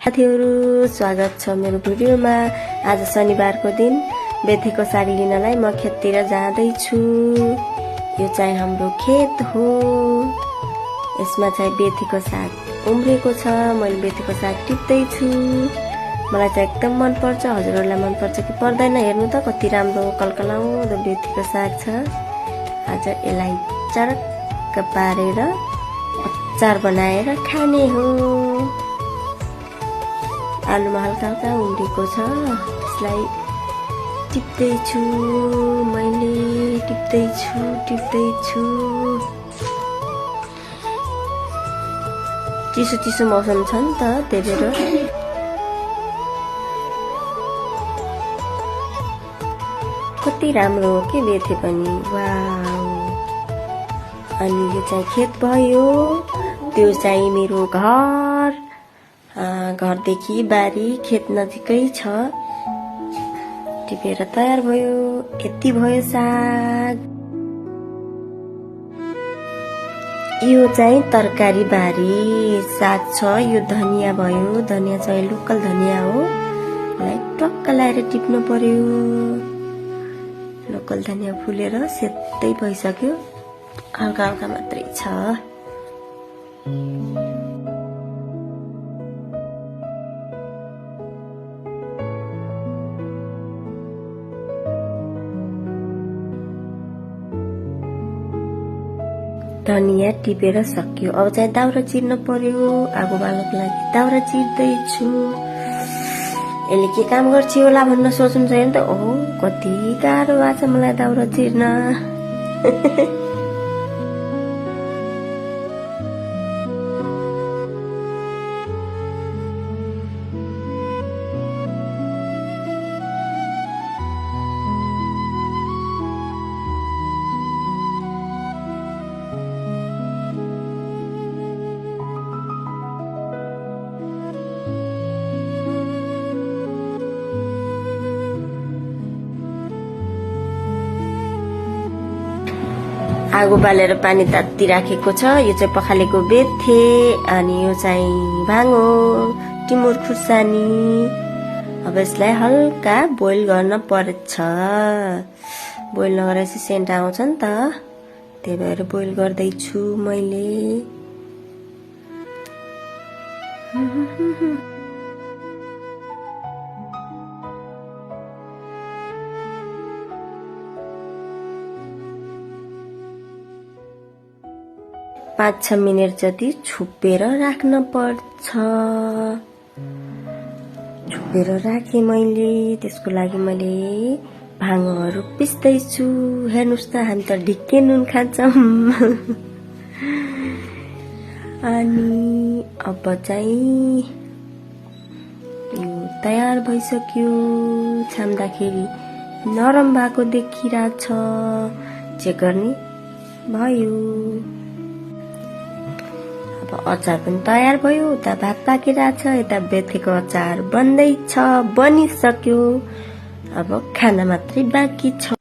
साथीहरु स्वागत छ मेरो भिडियोमा। आज शनिबारको दिन बेथीको साग लिनलाई म खेततिर जाँदै छु। यो चाहिँ हाम्रो खेत हो। यसमा चाहिँ बेथीको साग उम्रेको छ। मैले बेथीको साग टिप्दै छु। मलाई चाहिँ एकदम मन पर्छ। हजुरहरुलाई मन पर्छ कि पर्दैन हेर्नु त कति राम्रो कलकलाउँदो बेथीको साग छ। आज यसलाई चरक्क पारेर अचार बनाएर खाने हो। आलुमा हल्का हल्का उम्रेको छ। त्यसलाई टिप्दै छु। मैले टिप्दै छु। चिसो चिसो मौसम छ नि त, त्यही भएर कति राम्रो हो के बेथे पनि। वाउ। अनि यो चाहिँ खेत भयो। त्यो चाहिँ मेरो घरदेखि बारी खेत नजिकै छ। टिपेर तयार भयो। यति भयो साग। यो चाहिँ तरकारी बारी साग छ। यो धनिया भयो। धनिया चाहिँ लोकल धनिया हो। यसलाई टक्क लाएर टिप्नु पर्यो। लोकल धनिया फुलेर सेतै भइसक्यो। हल्का हल्का मात्रै छ। धनिया टिपेर सक्यो। अब चाहिँ दाउरा चिर्न पर्यो। आगो बाल्नको लागि दाउरा चिर्दै छु। यसले के काम गर्छ होला भन्न सोच्नुहुन्छ नि त। ओहो कति गाह्रो भएको छ मलाई दाउरा चिर्न। आगो बालेर पानी ताती राखेको छ। यो चाहिँ पखालेको बेथे। अनि यो चाहिँ भाङो टिमुर खुर्सानी। अब यसलाई हल्का बोइल गर्न पर्छ। बोइल नगरेपछि सेन्ट आउँछ नि त, त्यही भएर बोइल गर्दै छु मैले। 5-6 मिनेट जति छोपेर राख्न पर्छ। छोपेर राखे मैले। त्यसको लागि मैले भाङहरू पिस्दै छु। हेर्नुस् त हामी त ढिक्के नुन खान्छौँ। अनि अब चाहिँ यो तयार भइसक्यो। छाम्दाखेरि नरम भएको देखिरहेछ। चेक गर्ने भयो। अब अचार पनि तयार भयो। उता भात पाकिरहेछ। यता बेथीको अचार बन्दैछ। बनिसक्यो। अब खाना मात्रै बाँकी छ।